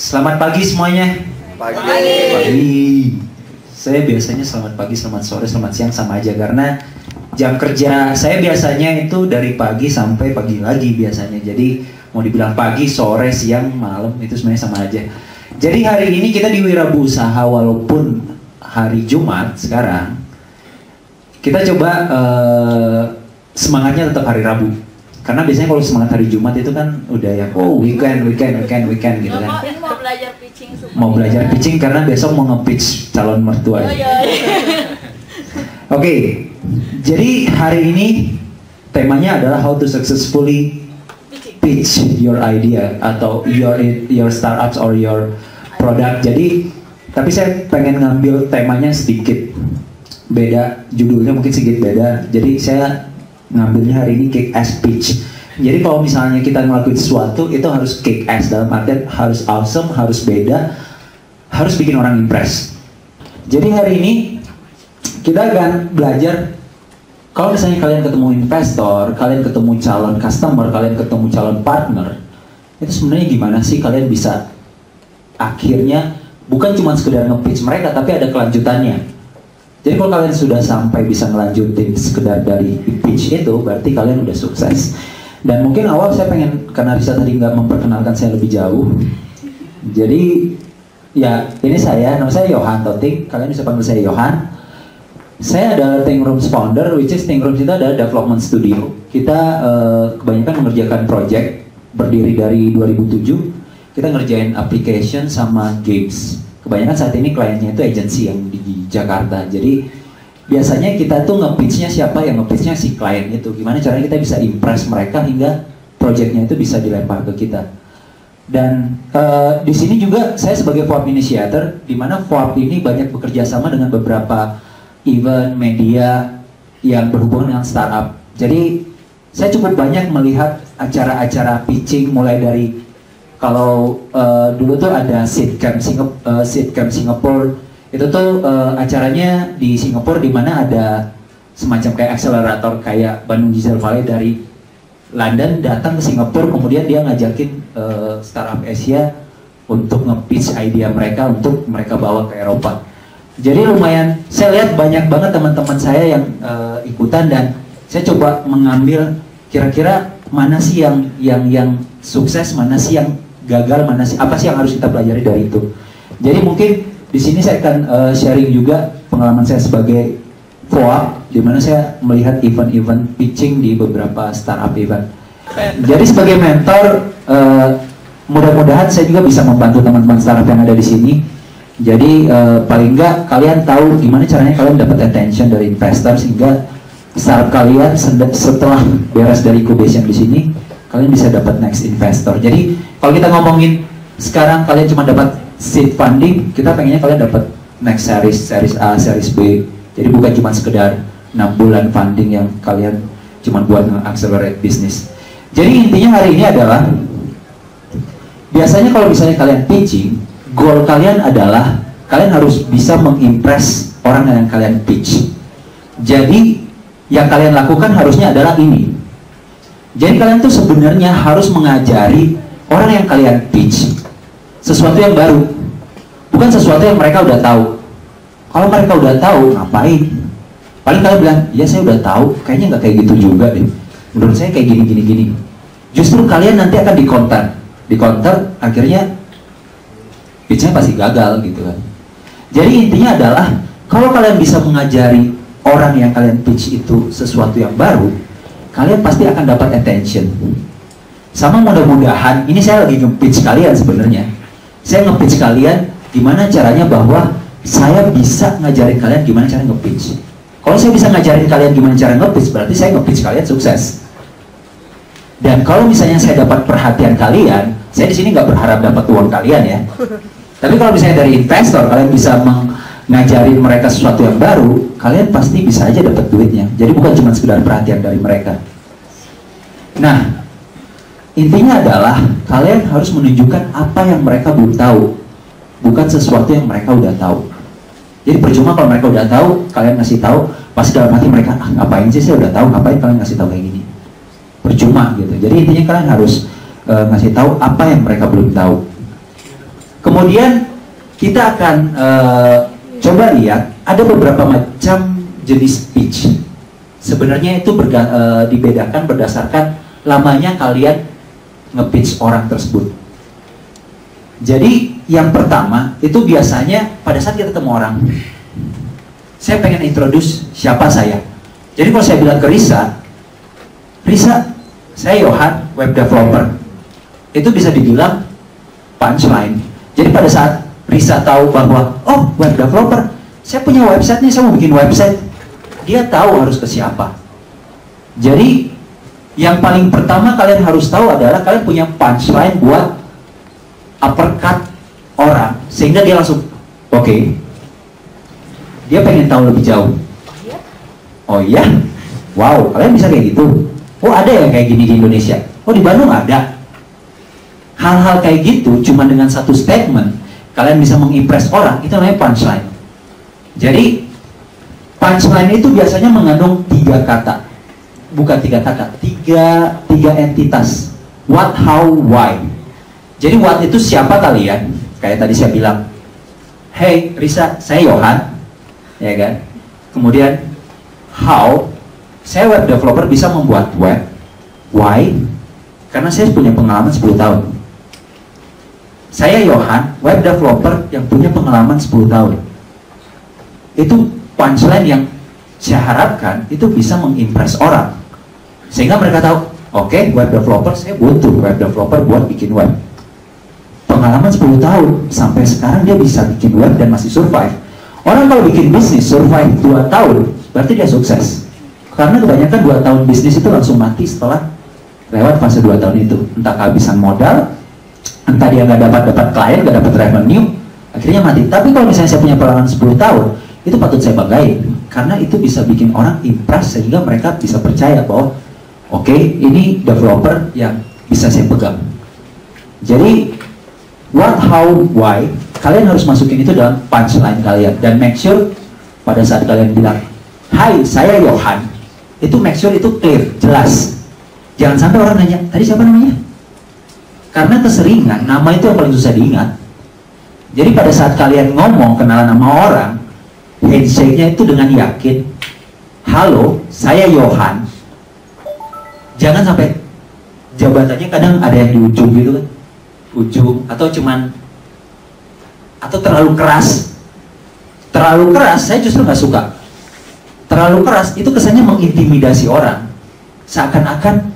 Selamat pagi semuanya. Pagi. Pagi. Saya biasanya selamat pagi, selamat sore, selamat siang sama aja karena jam kerja saya biasanya itu dari pagi sampai pagi lagi biasanya. Jadi mau dibilang pagi, sore, siang, malam itu sebenarnya sama aja. Jadi hari ini kita di Wirausaha walaupun hari Jumat sekarang kita coba semangatnya tetap hari Rabu. Karena biasanya kalau semangat hari Jumat itu kan udah ya weekend gitu kan. Mau belajar pitching supaya Mau belajar pitching karena besok mau nge-pitch calon mertua. Oke, jadi hari ini temanya adalah how to successfully pitch your idea atau your startups or your product. Jadi, tapi saya pengen ngambil temanya sedikit beda, judulnya mungkin sedikit beda. Jadi saya ngambilnya hari ini kick ass pitch. Jadi kalau misalnya kita ngelakuin sesuatu itu harus kick ass, dalam artian harus awesome, harus beda, harus bikin orang impress. Jadi hari ini kita akan belajar kalau misalnya kalian ketemu investor, kalian ketemu calon customer, kalian ketemu calon partner, itu sebenarnya gimana sih kalian bisa akhirnya bukan cuma sekedar nge-pitch mereka tapi ada kelanjutannya. Jadi kalau kalian sudah sampai bisa ngelanjutin sekedar dari pitch itu, berarti kalian udah sukses. Dan mungkin awal saya pengen, karena Risa tadi nggak memperkenalkan saya lebih jauh. Jadi, ya ini saya, nama saya Yohan Totik, kalian bisa panggil saya Yohan. Saya adalah Think Rooms founder, which is Think Rooms itu adalah development studio. Kita kebanyakan mengerjakan project, berdiri dari 2007. Kita ngerjain application sama games. Kebanyakan saat ini kliennya itu agensi yang di Jakarta. Jadi biasanya kita tuh nge-pitch-nya siapa, yang nge-pitch-nya si klien itu. Gimana caranya kita bisa impress mereka hingga projectnya itu bisa dilempar ke kita. Dan di sini juga saya sebagai FOAP initiator, di mana FOAP ini banyak bekerja sama dengan beberapa event media yang berhubungan dengan startup. Jadi saya cukup banyak melihat acara-acara pitching mulai dari kalau dulu tuh ada sitcam Singapore itu tuh acaranya di Singapura di mana ada semacam kayak akselerator kayak Bandung Digital Valley dari London datang ke Singapura, kemudian dia ngajakin startup Asia untuk nge-pitch idea mereka untuk mereka bawa ke Eropa. Jadi lumayan, saya lihat banyak banget teman-teman saya yang ikutan dan saya coba mengambil kira-kira mana sih yang sukses, mana sih yang gagal, mana sih apa sih yang harus kita pelajari dari itu. Jadi mungkin di sini saya akan sharing juga pengalaman saya sebagai FOAP, di mana saya melihat event-event pitching di beberapa startup event. Jadi sebagai mentor, mudah-mudahan saya juga bisa membantu teman-teman startup yang ada di sini. Jadi paling nggak kalian tahu gimana caranya kalian dapat attention dari investor sehingga startup kalian setelah beres dari incubation di sini, kalian bisa dapat next investor. Jadi kalau kita ngomongin sekarang kalian cuma dapat seed funding, kita pengennya kalian dapat next series A, series B. Jadi bukan cuma sekedar 6 bulan funding yang kalian cuma buat nge-accelerate bisnis. Jadi intinya hari ini adalah biasanya kalau misalnya kalian pitching, goal kalian adalah kalian harus bisa mengimpress orang yang kalian pitch. Jadi yang kalian lakukan harusnya adalah ini. Jadi kalian tuh sebenarnya harus mengajari orang yang kalian pitch sesuatu yang baru, bukan sesuatu yang mereka udah tahu. Kalau mereka udah tahu, ngapain? Paling kalian bilang, ya saya udah tahu, kayaknya nggak kayak gitu juga deh. Menurut saya kayak gini. Justru kalian nanti akan di counter, akhirnya pitch-nya pasti gagal gitu kan. Jadi intinya adalah kalau kalian bisa mengajari orang yang kalian pitch itu sesuatu yang baru, kalian pasti akan dapat attention. Sama mudah-mudahan, ini saya lagi nge-pitch kalian sebenarnya. Saya nge-pitch kalian gimana caranya bahwa saya bisa ngajarin kalian gimana cara nge-pitch. Kalau saya bisa ngajarin kalian gimana cara nge-pitch, berarti saya nge-pitch kalian sukses. Dan kalau misalnya saya dapat perhatian kalian, saya di sini nggak berharap dapat uang kalian ya. Tapi kalau misalnya dari investor, kalian bisa ngajarin mereka sesuatu yang baru, kalian pasti bisa aja dapat duitnya. Jadi bukan cuma sekedar perhatian dari mereka. Nah, intinya adalah kalian harus menunjukkan apa yang mereka belum tahu, bukan sesuatu yang mereka udah tahu. Jadi percuma kalau mereka udah tahu, kalian ngasih tahu, pasti dalam hati mereka, ngapain sih saya udah tahu, ngapain kalian ngasih tahu kayak gini? Percuma gitu. Jadi intinya kalian harus ngasih tahu apa yang mereka belum tahu. Kemudian kita akan coba lihat ada beberapa macam jenis pitch. Sebenarnya itu dibedakan berdasarkan lamanya kalian nge-pitch orang tersebut. Jadi yang pertama itu biasanya pada saat kita ketemu orang, saya pengen introduce siapa saya. Jadi kalau saya bilang ke Risa, saya Johan, web developer, itu bisa dibilang punchline. Jadi pada saat Risa tahu bahwa, oh web developer, saya punya website nih, saya mau bikin website, dia tahu harus ke siapa. Jadi yang paling pertama kalian harus tahu adalah kalian punya punchline buat uppercut orang, sehingga dia langsung oke. Dia pengen tahu lebih jauh. Oh iya? Wow, kalian bisa kayak gitu? Oh ada yang kayak gini di Indonesia? Oh di Bandung ada? Hal-hal kayak gitu cuma dengan satu statement kalian bisa mengimpress orang, itu namanya punchline. Jadi punchline itu biasanya mengandung 3 kata. Bukan 3 kata, tiga entitas. What, how, why. Jadi what itu siapa kalian? Kayak tadi saya bilang, hey Risa, saya Johan, ya kan? Kemudian how, saya web developer bisa membuat web. Why? Karena saya punya pengalaman 10 tahun. Saya Johan, web developer yang punya pengalaman 10 tahun. Itu punchline yang saya harapkan itu bisa mengimpress orang, sehingga mereka tahu, oke, web developer, saya butuh web developer buat bikin web. Pengalaman 10 tahun, sampai sekarang dia bisa bikin web dan masih survive. Orang kalau bikin bisnis survive 2 tahun, berarti dia sukses. Karena kebanyakan 2 tahun bisnis itu langsung mati setelah lewat fase 2 tahun itu. Entah kehabisan modal, entah dia nggak dapat klien, nggak dapat revenue, akhirnya mati. Tapi kalau misalnya saya punya pengalaman 10 tahun, itu patut saya banggain, karena itu bisa bikin orang impress, sehingga mereka bisa percaya bahwa oke, ini developer yang bisa saya pegang. Jadi what, how, why, kalian harus masukin itu dalam punchline kalian, dan make sure pada saat kalian bilang hai saya Johan, itu make sure itu clear, jelas. Jangan sampai orang nanya, tadi siapa namanya? Karena keseringan, nama itu yang paling susah diingat. Jadi pada saat kalian ngomong kenalan sama orang, handshake-nya itu dengan yakin, halo, saya Johan. Jangan sampai jabatannya kadang ada yang di ujung gitu kan, ujung, atau cuman, atau terlalu keras. Terlalu keras, saya justru nggak suka. Terlalu keras, itu kesannya mengintimidasi orang. Seakan-akan,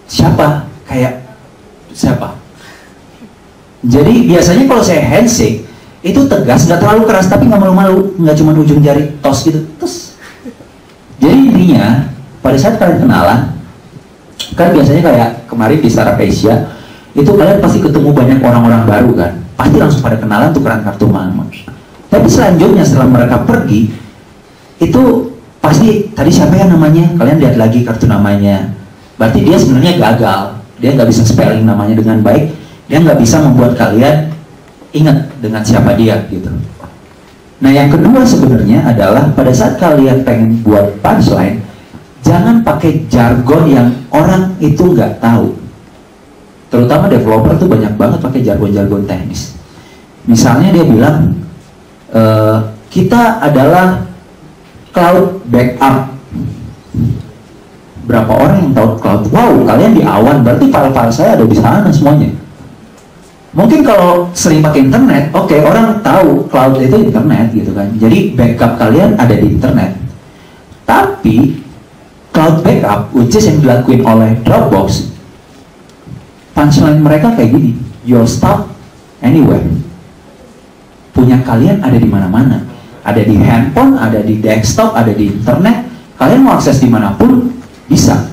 siapa? Kayak, siapa? Jadi biasanya kalau saya handshake, itu tegas, nggak terlalu keras, tapi nggak malu-malu, nggak cuma ujung jari tos gitu, tos. Jadi intinya pada saat kalian kenalan, kan biasanya kayak kemarin di Startup Asia, itu kalian pasti ketemu banyak orang-orang baru kan, pasti langsung pada kenalan, tukeran kartu nama. Tapi selanjutnya setelah mereka pergi, itu pasti tadi siapa ya namanya, kalian lihat lagi kartu namanya, berarti dia sebenarnya gagal, dia nggak bisa spelling namanya dengan baik, dia nggak bisa membuat kalian ingat dengan siapa dia gitu. Nah yang kedua sebenarnya adalah pada saat kalian pengen buat punchline, jangan pakai jargon yang orang itu nggak tahu. Terutama developer tuh banyak banget pakai jargon-jargon teknis. Misalnya dia bilang, kita adalah cloud backup. Berapa orang yang tahu cloud? Wow, kalian di awan, berarti file-file saya ada di sana semuanya. Mungkin kalau sering pakai internet, oke, orang tahu cloud itu internet gitu kan. Jadi backup kalian ada di internet. Tapi cloud backup, which is yang dilakuin oleh Dropbox, punchline mereka kayak gini, your stuff anywhere. Punya kalian ada di mana-mana. Ada di handphone, ada di desktop, ada di internet. Kalian mau akses dimanapun, bisa.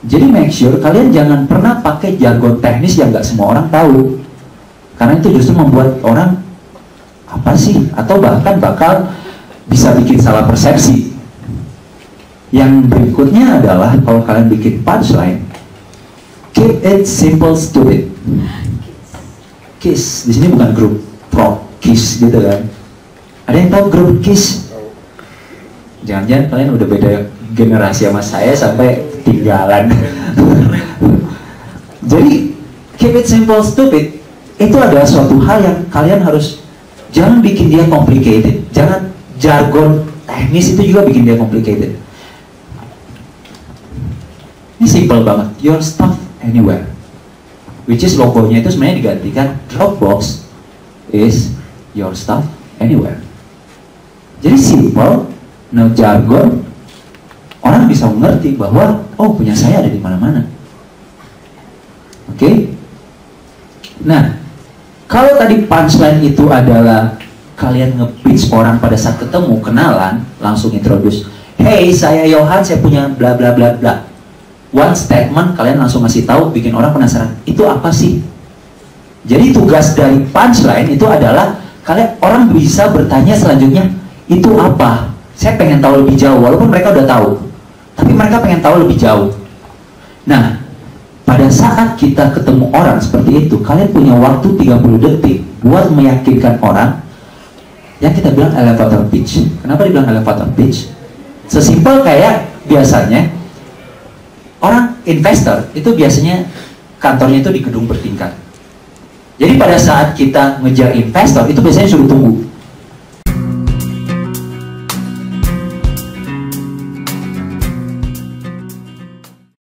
Jadi make sure kalian jangan pernah pakai jargon teknis yang nggak semua orang tahu, karena itu justru membuat orang apa sih, atau bahkan bakal bisa bikin salah persepsi. Yang berikutnya adalah kalau kalian bikin punchline, keep it simple stupid. Kiss di sini bukan grup rock Kiss gitu kan. Ada yang tahu grup Kiss? Jangan-jangan kalian udah beda generasi sama saya sampai tinggalan. Jadi keep it simple stupid, itu adalah suatu hal yang kalian harus, jangan bikin dia complicated, jangan jargon teknis itu juga bikin dia complicated. Ini simple banget, your stuff anywhere, which is logonya itu sebenarnya digantikan Dropbox is your stuff anywhere. Jadi simple, no jargon, orang bisa mengerti bahwa oh punya saya ada di mana-mana. Oke? Nah, kalau tadi punchline itu adalah kalian nge-pitch orang pada saat ketemu, kenalan, langsung introduce, hey saya Johan, saya punya bla bla bla bla. One statement, kalian langsung ngasih tahu, bikin orang penasaran, itu apa sih? Jadi tugas dari punchline itu adalah kalian, orang bisa bertanya selanjutnya, itu apa? Saya pengen tahu lebih jauh, walaupun mereka udah tahu, tapi mereka pengen tahu lebih jauh. Nah, pada saat kita ketemu orang seperti itu, kalian punya waktu 30 detik buat meyakinkan orang yang kita bilang elevator pitch. Kenapa dibilang elevator pitch? Sesimpel kayak biasanya orang investor itu biasanya kantornya itu di gedung bertingkat. Jadi pada saat kita ngejar investor itu biasanya suruh tunggu.